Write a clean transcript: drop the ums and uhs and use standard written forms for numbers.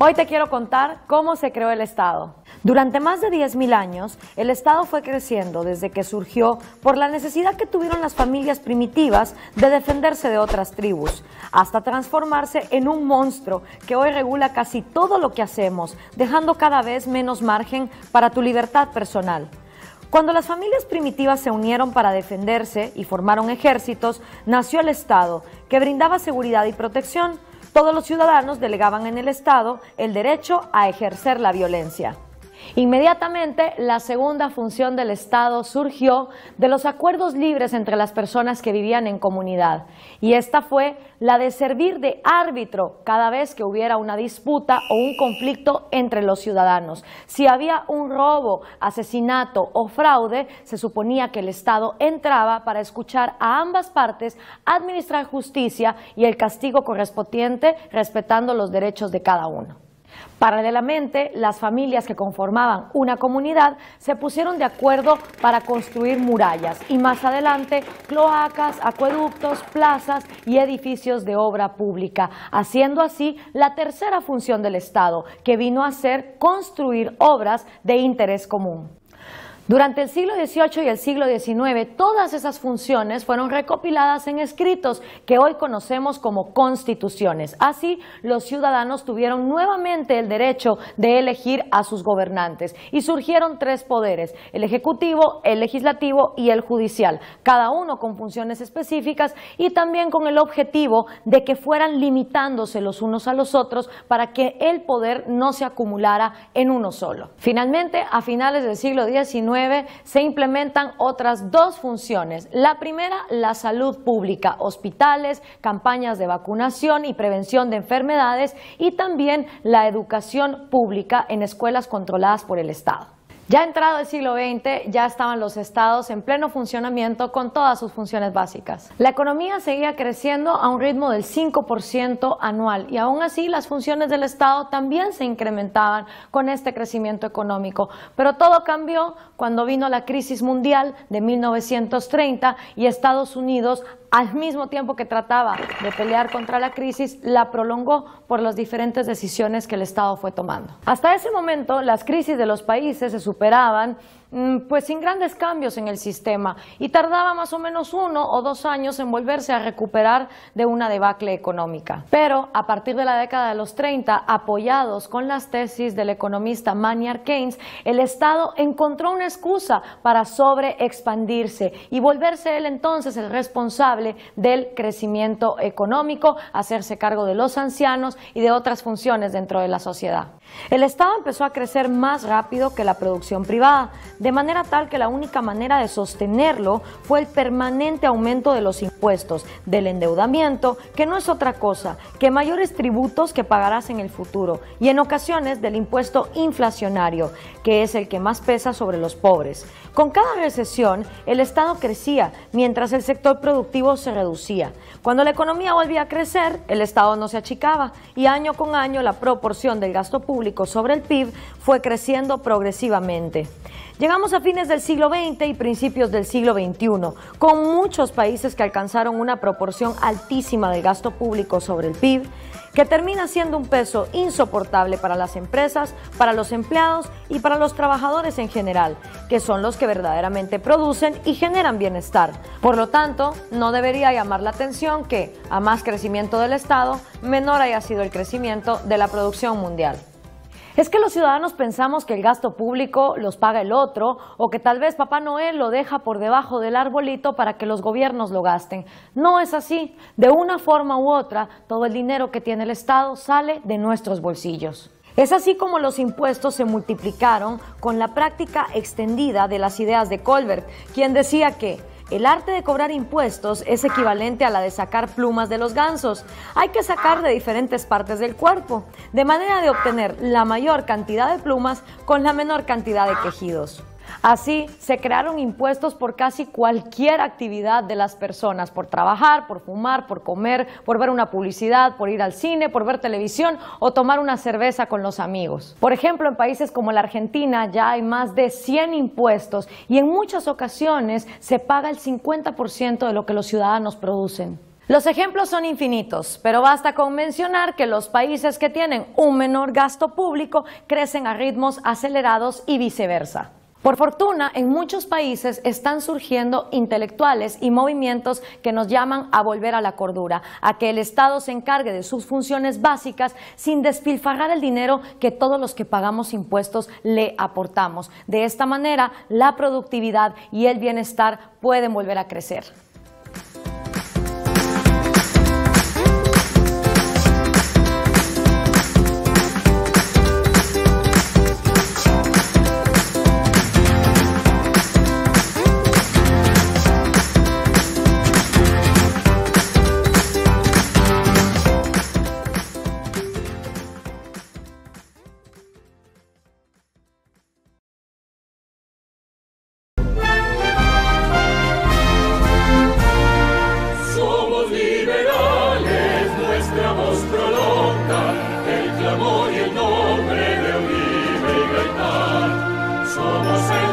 Hoy te quiero contar cómo se creó el Estado. Durante más de 10.000 años, el Estado fue creciendo desde que surgió por la necesidad que tuvieron las familias primitivas de defenderse de otras tribus, hasta transformarse en un monstruo que hoy regula casi todo lo que hacemos, dejando cada vez menos margen para tu libertad personal. Cuando las familias primitivas se unieron para defenderse y formaron ejércitos, nació el Estado, que brindaba seguridad y protección. Todos los ciudadanos delegaban en el Estado el derecho a ejercer la violencia. Inmediatamente, la segunda función del Estado surgió de los acuerdos libres entre las personas que vivían en comunidad, y esta fue la de servir de árbitro cada vez que hubiera una disputa o un conflicto entre los ciudadanos. Si había un robo, asesinato o fraude, se suponía que el Estado entraba para escuchar a ambas partes, administrar justicia y el castigo correspondiente, respetando los derechos de cada uno. Paralelamente, las familias que conformaban una comunidad se pusieron de acuerdo para construir murallas y más adelante cloacas, acueductos, plazas y edificios de obra pública, haciendo así la tercera función del Estado, que vino a ser construir obras de interés común. Durante el siglo XVIII y el siglo XIX, todas esas funciones fueron recopiladas en escritos que hoy conocemos como constituciones. Así, los ciudadanos tuvieron nuevamente el derecho de elegir a sus gobernantes y surgieron tres poderes: el ejecutivo, el legislativo y el judicial, cada uno con funciones específicas y también con el objetivo de que fueran limitándose los unos a los otros para que el poder no se acumulara en uno solo. Finalmente, a finales del siglo XIX, se implementan otras dos funciones. La primera, la salud pública, hospitales, campañas de vacunación y prevención de enfermedades, y también la educación pública en escuelas controladas por el Estado. Ya entrado el siglo XX, ya estaban los estados en pleno funcionamiento con todas sus funciones básicas. La economía seguía creciendo a un ritmo del 5% anual y aún así las funciones del Estado también se incrementaban con este crecimiento económico. Pero todo cambió cuando vino la crisis mundial de 1930 y Estados Unidos, al mismo tiempo que trataba de pelear contra la crisis, la prolongó por las diferentes decisiones que el Estado fue tomando. Hasta ese momento, las crisis de los países se superaban pues sin grandes cambios en el sistema y tardaba más o menos 1 o 2 años en volverse a recuperar de una debacle económica. Pero a partir de la década de los 30, apoyados con las tesis del economista Maynard Keynes, el Estado encontró una excusa para sobreexpandirse y volverse él entonces el responsable del crecimiento económico, hacerse cargo de los ancianos y de otras funciones dentro de la sociedad. El Estado empezó a crecer más rápido que la producción privada, de manera tal que la única manera de sostenerlo fue el permanente aumento de los impuestos, del endeudamiento, que no es otra cosa que mayores tributos que pagarás en el futuro, y en ocasiones del impuesto inflacionario, que es el que más pesa sobre los pobres. Con cada recesión, el Estado crecía, mientras el sector productivo se reducía. Cuando la economía volvía a crecer, el Estado no se achicaba, y año con año la proporción del gasto público sobre el PIB fue creciendo progresivamente. Llegamos a fines del siglo XX y principios del siglo XXI, con muchos países que alcanzaron una proporción altísima del gasto público sobre el PIB, que termina siendo un peso insoportable para las empresas, para los empleados y para los trabajadores en general, que son los que verdaderamente producen y generan bienestar. Por lo tanto, no debería llamar la atención que, a más crecimiento del Estado, menor haya sido el crecimiento de la producción mundial. Es que los ciudadanos pensamos que el gasto público los paga el otro, o que tal vez Papá Noel lo deja por debajo del arbolito para que los gobiernos lo gasten. No es así. De una forma u otra, todo el dinero que tiene el Estado sale de nuestros bolsillos. Es así como los impuestos se multiplicaron con la práctica extendida de las ideas de Colbert, quien decía que el arte de cobrar impuestos es equivalente a la de sacar plumas de los gansos. Hay que sacar de diferentes partes del cuerpo, de manera de obtener la mayor cantidad de plumas con la menor cantidad de quejidos. Así, se crearon impuestos por casi cualquier actividad de las personas, por trabajar, por fumar, por comer, por ver una publicidad, por ir al cine, por ver televisión o tomar una cerveza con los amigos. Por ejemplo, en países como la Argentina ya hay más de 100 impuestos y en muchas ocasiones se paga el 50% de lo que los ciudadanos producen. Los ejemplos son infinitos, pero basta con mencionar que los países que tienen un menor gasto público crecen a ritmos acelerados y viceversa. Por fortuna, en muchos países están surgiendo intelectuales y movimientos que nos llaman a volver a la cordura, a que el Estado se encargue de sus funciones básicas sin despilfarrar el dinero que todos los que pagamos impuestos le aportamos. De esta manera, la productividad y el bienestar pueden volver a crecer. El clamor y el nombre de Uribe y Gaitán, somos el